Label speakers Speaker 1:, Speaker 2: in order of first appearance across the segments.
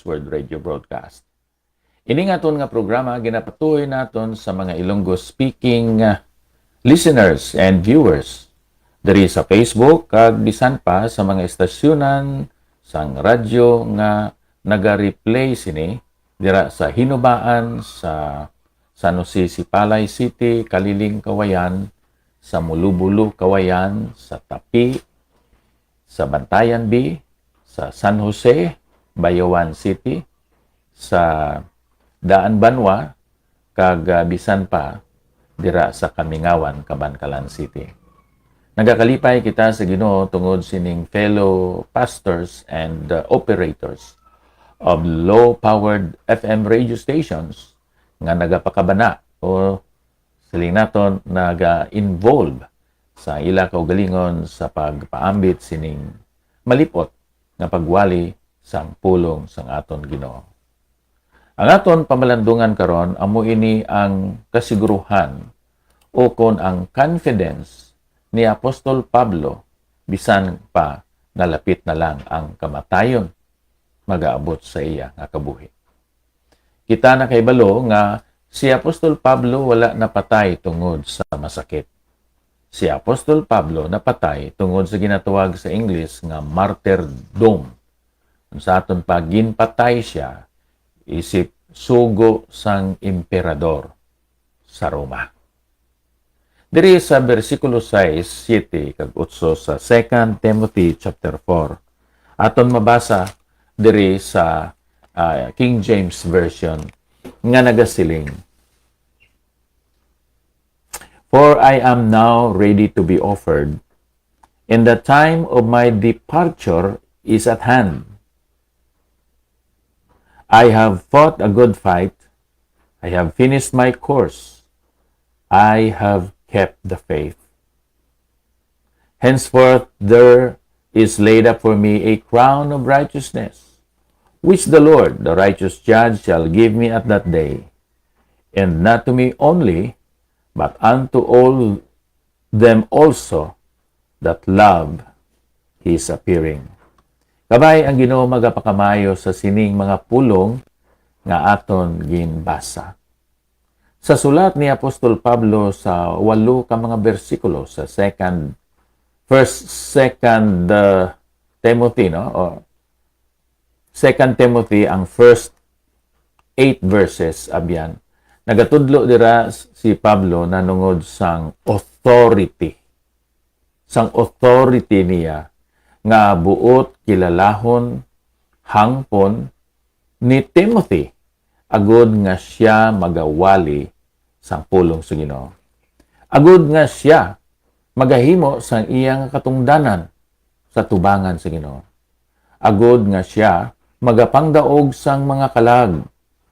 Speaker 1: World Radio Broadcast. Ini nga nga programa ginapatuloy naton sa mga Ilonggo speaking listeners and viewers diri sa Facebook kag bisan pa sa mga estasyonan sang radyo nga naga-replay sini dira sa Hinubaan, sa San Jose, Sipalay City, Kaliling, Kawayan, sa Mulubulu, Kawayan, sa Tapi, sa Bantayan B, sa San Jose, Bayawan City, sa Daan Banwa, kag bisan pa dira sa Kamingawan, Kabankalan City. Nagakalipay kita sa Ginoo tungod sining fellow pastors and operators of low-powered FM radio stations nga nagapakabana o siling naton naga-involve sa ila kaugalingon sa pagpaambit sining malipot nga pagwali sang pulong sang aton Ginoo. Ang aton pamalandungan karon amo ini ang kasiguruhan o kon ang confidence ni Apostol Pablo bisan pa nalapit na lang ang kamatayon magaabot sa iya nga kabuhi. Kita na kay balo nga si Apostol Pablo wala napatay tungod sa masakit. Si Apostol Pablo napatay tungod sa ginatawag sa English nga martyrdom. Sa aton pa ginpatay siya isip sugo sang emperador sa Roma. Diri sa bersikulo 6, 7 kag 8 sa 2 Timothy chapter 4. Aton mabasa diri sa King James version nga nagasiling, "For I am now ready to be offered, and the time of my departure is at hand. I have fought a good fight. I have finished my course. I have kept the faith. Henceforth there is laid up for me a crown of righteousness, which the Lord, the righteous judge, shall give me at that day, and not to me only, but unto all them also that love his appearing." Kabay ang Ginoo magapakamayo sa sining mga pulong nga aton ginbasa. Sa sulat ni Apostol Pablo sa 8 ka mga bersikulo sa 2 Timothy, no? O 2 Timothy, ang first 8 verses abyan. Nagatudlo dira si Pablo na nungod sang authority. Sang authority niya nga buot kilalahon hangpon ni Timothy agud nga siya magawali sang pulong sa Ginoo. Agud nga siya magahimo sang iyang katungdanan sa tubangan sa Ginoo. Agud nga siya magapangdaog sang mga kalag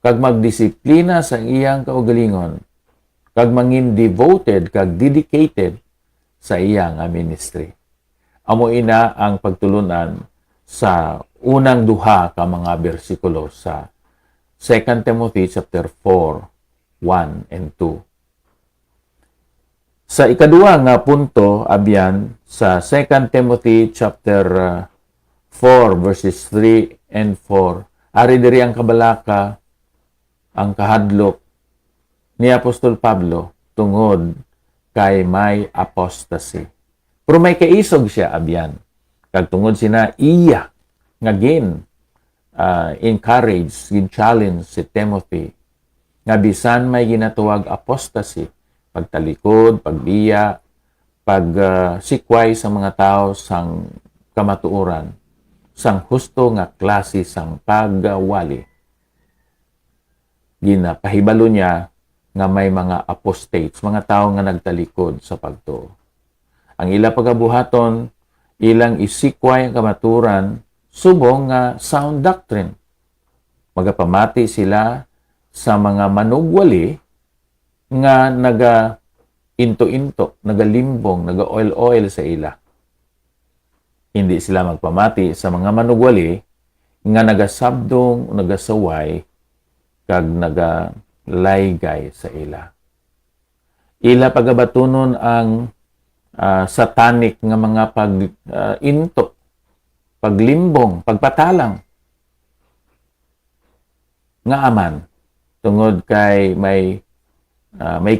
Speaker 1: kag magdisiplina sa iyang kaugalingon kag mangin devoted kag dedicated sa iyang ministry. Amo ina ang pagtulunan sa unang duha ka mga bersikulo sa 2 Timothy chapter 4, 1 and 2. Sa ikaduha nga punto abyan sa 2 Timothy chapter 4 verses 3 and 4, ari diri ang kabalaka ang kahadlok ni Apostol Pablo tungod kay may apostasy. Pero may kaisog siya abyan. Kag tungod sina iya nga encourage, challenge si Timothy nga bisan may ginatuwag apostasy, pagtalikod, pagbiya, sikway sa mga tao sang kamatuoran, sang husto nga klase sang pagwali. Ginapahibalo niya nga may mga apostates, mga tao nga nagtalikod sa pagtuo. Ang ila pagabuhaton, ilang isikway ang kamaturan, subong nga sound doctrine. Magapamati sila sa mga manugwali nga naga-into-into, naga-limbong, naga-oil-oil sa ila. Hindi sila magpamati sa mga manugwali nga nagasabdong, nagasaway, kag naga-laygay sa ila. Ila pagabatunon ang satanic nga mga pag-into, paglimbong, pagpatalang. nga aman tungod kay may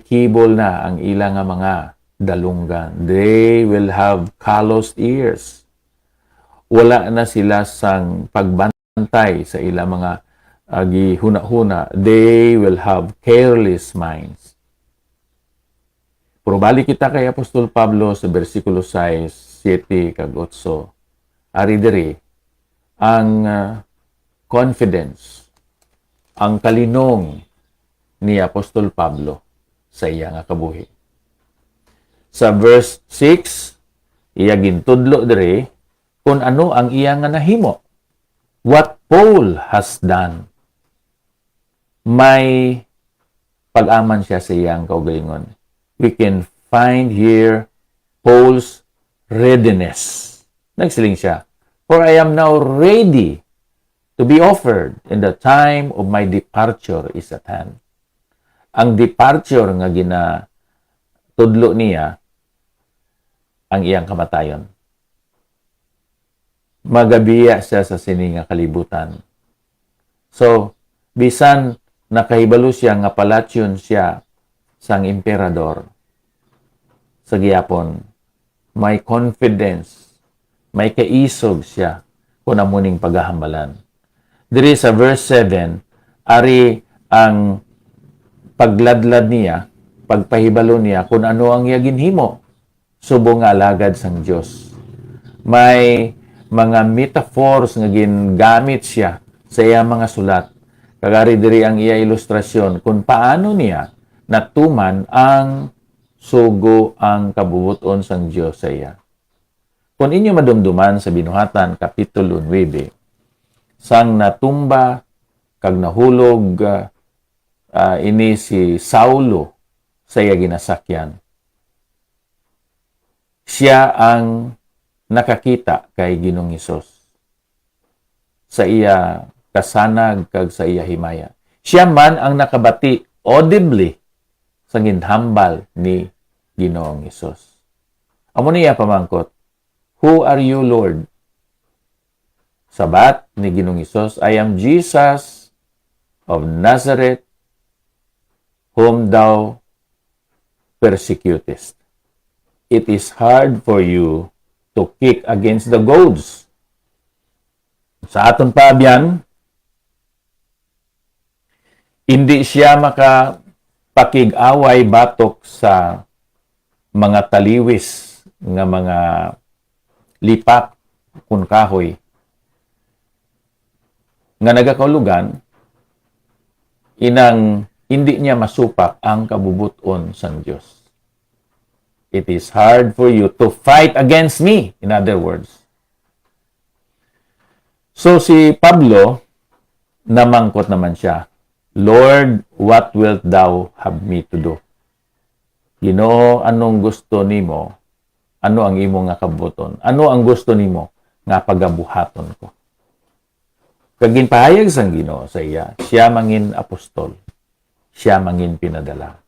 Speaker 1: kibol na ang ilang nga mga dalunggan. They will have calloused ears. Wala na sila sang pagbantay sa ilang mga gihuna-huna. They will have careless minds. Pero balik kita kay Apostol Pablo sa versikulo 6, 7 kag 8. Ari diri ang confidence, ang kalinong ni Apostol Pablo sa iya nga kabuhi. Sa verse 6, iya gintudlo diri kung ano ang iya nga nahimo. What Paul has done. May pag-aman siya sa iyang kaugalingon. We can find here Paul's readiness. Nagsiling siya, for I am now ready to be offered, and the time of my departure is at hand. Ang departure nga ginatudlo niya, ang iyang kamatayon. Magabiya siya sa sini nga kalibutan. So, bisan nakahibalo siya nga palatyon siya sang emperador, sa giyapon, may confidence, may kaisog siya kung amuning paghahambalan. Diri sa verse 7, ari ang pagladlad niya, pagpahibalo niya kung ano ang iya ginhimo, subong nga alagad sang Dios. May mga metaphors nga gingamit siya sa iya mga sulat. Kagari diri ang iya ilustrasyon kung paano niya natuman ang sugo ang kabubuton sang Dios sa iya. Kung inyo madumduman sa binuhatan kapitulo 9, sang natumba kag nahulog ini si Saulo sa iya ginasakyan. Siya ang nakakita kay Ginoong Hesus sa iya kasanag kag sa iya himaya. Siya man ang nakabati audibly sa ginhambal ni Ginoong Hesus. Amo niya pamangkot, who are you, Lord? Sabat ni Ginoong Hesus, I am Jesus of Nazareth, whom thou persecutest. It is hard for you to kick against the goads. Sa aton paabyan, hindi siya makapakig-away batok sa mga taliwis nga mga lipak kun kahoy nga nagakaulugan, inang hindi niya masupak ang kabubuton sa Diyos. It is hard for you to fight against me, in other words. So si Pablo, namangkot naman siya, Lord, what wilt thou have me to do? Ginoo, anong gusto nimo? Ano ang imo nga kabuton? Ano ang gusto nimo nga pagabuhaton ko? Kagin pahayag sang Ginoo sa iya, siya mangin apostol. Siya mangin pinadala.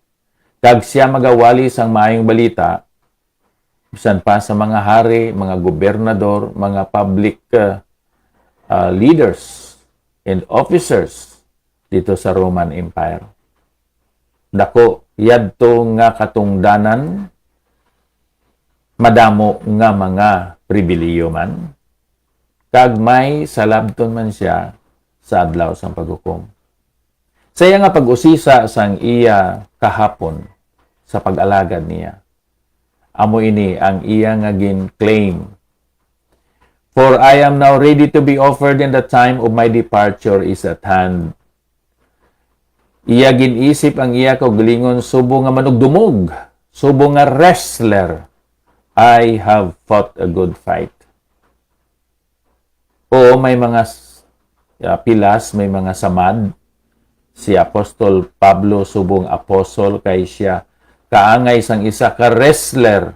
Speaker 1: Kag siya magawali sang maayong balita, bisan pa sa mga hari, mga gobernador, mga public leaders and officers dito sa Roman Empire. Dako, yadto nga katungdanan, madamo nga mga pribiliyo man, kag may salabton man siya sa adlaw sang paghukom. Saya nga pag-usisa sang iya kahapon sa pag-alagad niya. Amo ini ang iya nga gin-claim. For I am now ready to be offered, and the time of my departure is at hand. Iya ginisip ang iya kaugalingon, subo nga manugdumog, subo nga wrestler. I have fought a good fight. O may mga pilas, may mga samad. Si Apostol Pablo subong apostol kay siya kaangay sang isa ka wrestler,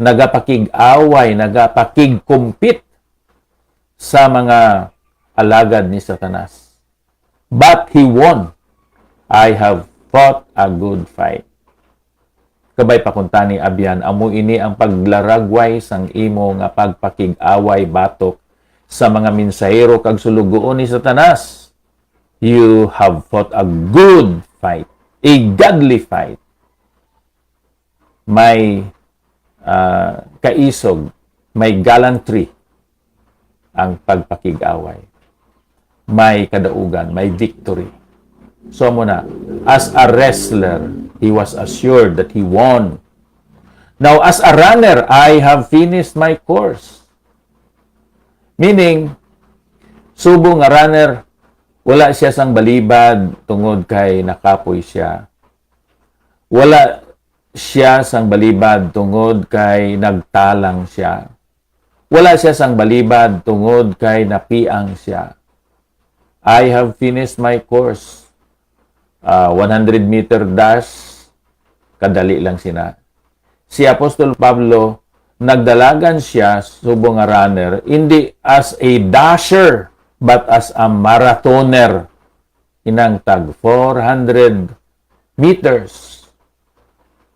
Speaker 1: nagapakig-away, nagapakig-compete sa mga alagad ni Satanas. But he won. I have fought a good fight. Kabay pakuntani abyan, amo ini ang paglaragway sang imo nga pagpakig-away batok sa mga minsahero kag sulugoon ni Satanas. You have fought a good fight, a godly fight. May kaisog, may gallantry ang pagpakig-away. May kadaugan, may victory. So muna, as a wrestler, he was assured that he won. Now, as a runner, I have finished my course. Meaning, subo nga runner, wala siya sang balibad tungod kay nakapoy siya. Wala siya sang balibad tungod kay nagtalang siya. Wala siya sang balibad tungod kay napiang siya. I have finished my course. 100-meter dash, kadali lang sina. Si Apostol Pablo, nagdalagan siya, subo nga runner, hindi as a dasher, but as a marathoner. Inang tag 400 meters.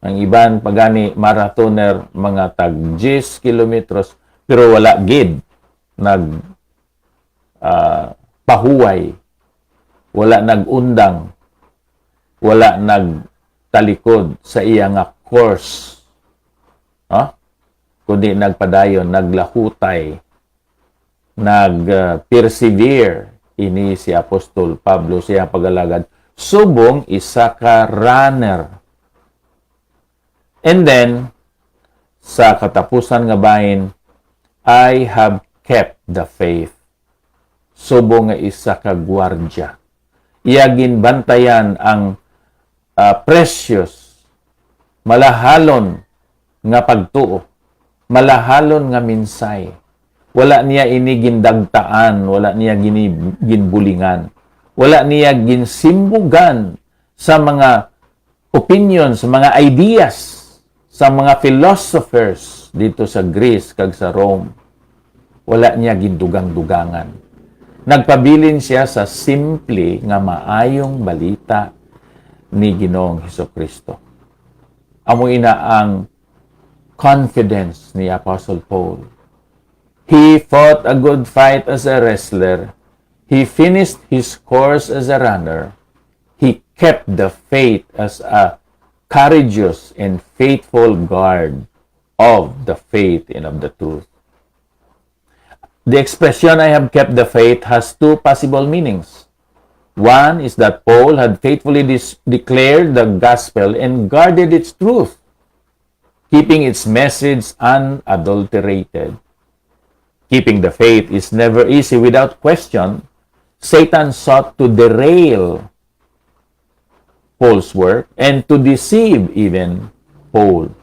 Speaker 1: Ang iban pagani marathoner, mga tag 10 kilometros, pero wala gid pahuway, wala nagundang, wala nagtalikod sa iya nga course. Kundi nagpadayon, naglahutay, nag-persevere. Ini si Apostol Pablo, siya pagalagad. Subong isa ka runner. And then, sa katapusan nga bahin, I have kept the faith. Subong nga isa ka gwardya. Iyagin bantayan ang precious, malahalon nga pagtuo, malahalon nga minsay. Wala niya ini gindagtaan, wala niya ginbulingan, wala niya ginsimbugan sa mga opinions, sa mga ideas, sa mga philosophers dito sa Greece kag sa Rome. Wala niya gindugang-dugangan. Nagpabilin siya sa simple nga maayong balita ni Ginoong Hesukristo. Amo ina ang confidence ni Apostle Paul. He fought a good fight as a wrestler. He finished his course as a runner. He kept the faith as a courageous and faithful guard of the faith and of the truth. The expression, I have kept the faith, has two possible meanings. One is that Paul had faithfully declared the gospel and guarded its truth, keeping its message unadulterated. Keeping the faith is never easy. Without question, Satan sought to derail Paul's work and to deceive even Paul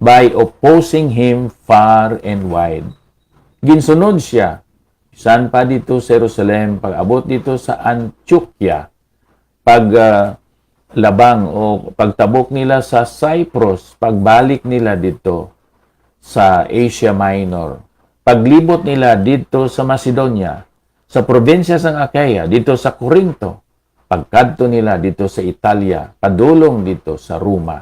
Speaker 1: by opposing him far and wide. Ginsunod siya. Saan pa dito sa Jerusalem, pag-abot dito sa Antioquia, labang o pagtabok nila sa Cyprus, pagbalik nila dito sa Asia Minor, paglibot nila dito sa Macedonia, sa probinsya ng Achaia, dito sa Corinto, pagkadto nila dito sa Italia, padulong dito sa Roma.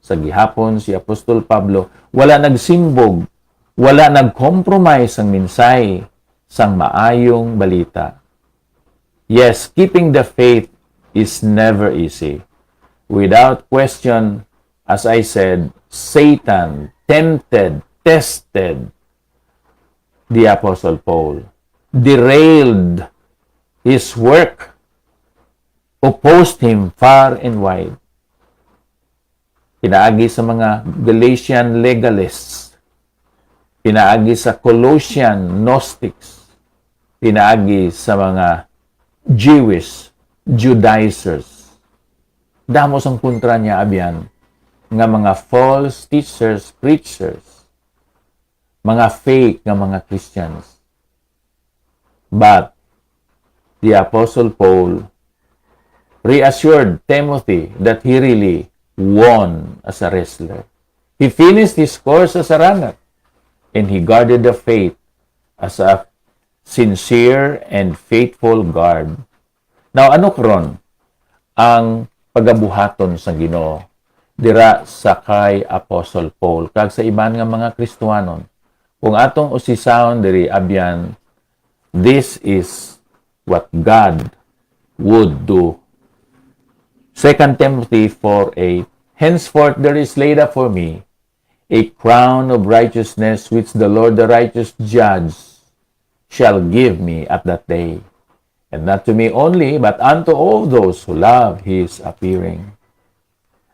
Speaker 1: Sa gihapon si Apostol Pablo, wala nagsimbog, wala nag-compromise ang minsay sang maayong balita. Yes, keeping the faith is never easy. Without question, as I said, Satan tempted, tested the Apostle Paul, derailed his work, opposed him far and wide. Pinaagi sa mga Galatian legalists, pinaagi sa Colossian Gnostics, pinaagi sa mga Jewish Judaizers. Damos ang kontra niya abyan nga mga false teachers, preachers, mga fake nga mga Christians. But the Apostle Paul reassured Timothy that he really won as a wrestler. He finished his course as a runner, and he guarded the faith as a sincere and faithful guard. Now, ano karon ang pagabuhaton sa Ginoo dira sa kay Apostle Paul kag sa iban nga mga Kristiyanon? Kung atong usisahon diri abyan, this is what God would do. 2 Timothy 4:8, henceforth there is laid up for me a crown of righteousness which the Lord the righteous judge shall give me at that day, and not to me only, but unto all those who love His appearing.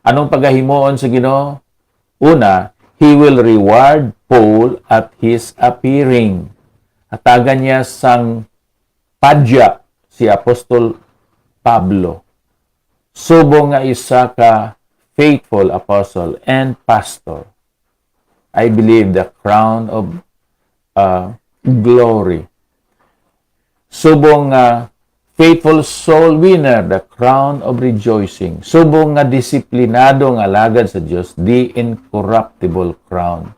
Speaker 1: Anong pagahimoon sa Ginoo? Una, He will reward Paul at His appearing. Hatagan niya sang padya si Apostol Pablo. Subong nga isa ka faithful apostle and pastor. I believe the crown of glory. Subong nga faithful soul winner, the crown of rejoicing. Subong nga disiplinado nga alagad sa Dios, the incorruptible crown.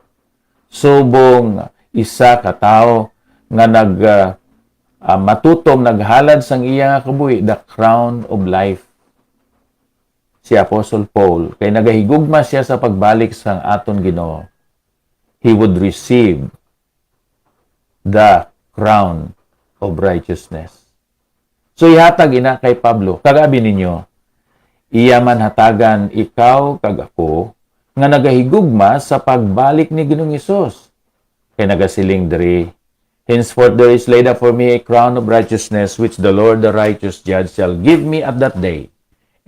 Speaker 1: Subong isa ka tao nga matutom naghalad sang iya nga kabuhi, the crown of life. Si Apostle Paul, kay nagahigugma siya sa pagbalik sang aton Ginoo, he would receive the crown of righteousness. So ihatag ina kay Pablo, kagabi ninyo, iya man hatagan ikaw kag ako nga nagahigugma sa pagbalik ni Ginoong Hesus. Kay nagasiling diri, henceforth there is laid up for me a crown of righteousness which the Lord the righteous judge shall give me at that day,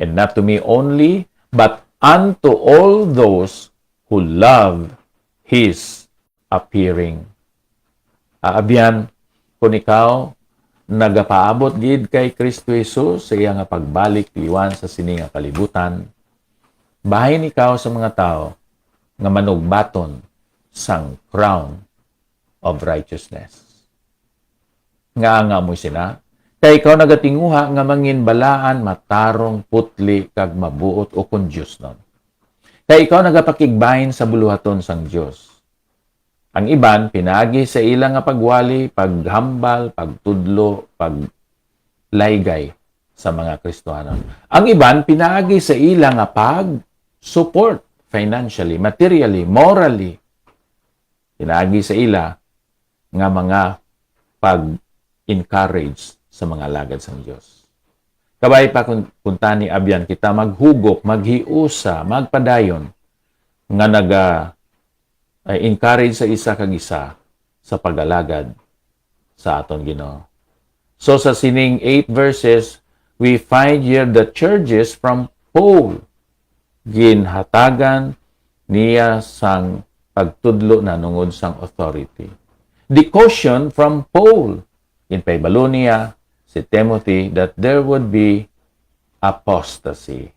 Speaker 1: and not to me only, but unto all those who love His appearing. Aabyan, kung ikaw nagapaabot gid kay Kristo Jesus sa iya nga pagbalik liwan sa sini nga kalibutan, bahin ikaw sa mga tao nga manugbaton sang crown of righteousness. Nga mo sina, kay ikaw nagatinguha nga manginbalaan, matarong, putli, kag mabuot o kondyos nun. Kay ikaw nagapakigbahin sa buluhaton sang Dios. Ang iban, pinagi sa ilang nga pagwali, paghambal, pagtudlo, paglaygay sa mga Kristohanon. Ang iban, pinagi sa ilang nga pag-support financially, materially, morally. Pinagi sa ila nga mga pag-encourage sa mga lagad sang Dios. Kabay pa kung tani abyan kita maghugok, maghiusa, magpadayon nga encourage sa isa kag isa sa pag-alagad sa aton Ginoo. So sa sining 8 verses, we find here the charges from Paul. Ginhatagan niya sang pagtudlo na nungod sang authority. The caution from Paul in Paibalonia, si Timothy, that there would be apostasy.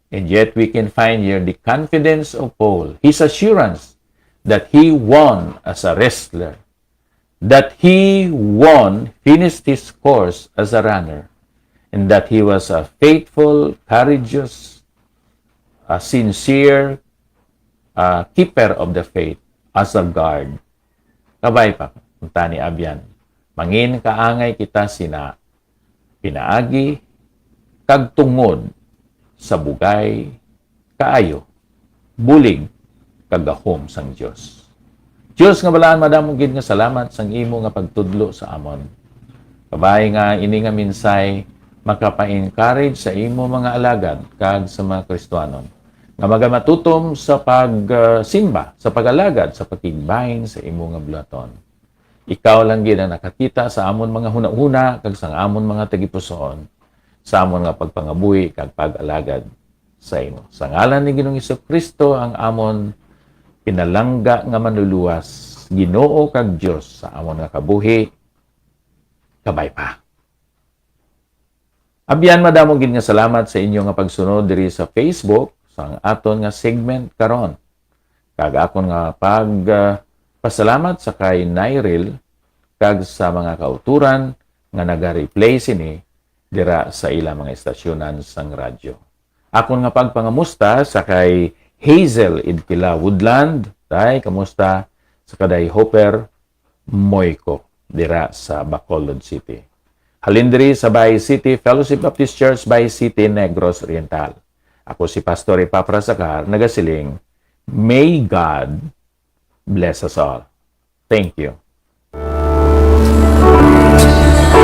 Speaker 1: And yet we can find here the confidence of Paul, his assurance that he won as a wrestler, that he finished his course as a runner, and that he was a faithful, courageous, a sincere keeper of the faith as a guard. Kabay pa, punta ni Abyan, mangin kaangay kita sina, pinaagi, kag tungod, sa bugay, kaayo, bulig, kagahom sang Dios. Dios nga balaan madamong gid nga salamat sang imo nga pagtudlo sa amon. Kabay nga ini nga minsay makapa-encourage sa imo mga alagad kag sa mga Kristohanon nga magamatutom sa pagsimba, sa pag-alagad, sa pakigbahin sa imo nga bulaton. Ikaw lang gid ang nakakita sa amon mga hunahuna kag sa amon mga tagipusoon, sa amon nga pagpangabuhi kag pag-alagad sa imo. Sa ngalan ni Ginoong Jesucristo ang amon pinalangga nga manluluwas, Ginoo kag Dios sa amon nga kabuhi. Kabay pa. Abyan madamo gid nga salamat sa inyo nga pagsunod diri sa Facebook sa aton nga segment karon. Kag akon nga pasalamat sa kay Nairil kag sa mga kauturan nga naga-replay sini dira sa ilang mga estasyonan sang radyo. Akon nga pagpangamusta sa kay Hazel Idkila Woodland, tay kamusta sa kaday Hopper Moyko dira sa Bacolod City. Halindiri sa Bay City Fellowship Baptist Church, Bay City, Negros Oriental. Ako si Pastor Epafra Sacar, nagasiling, may God bless us all. Thank you.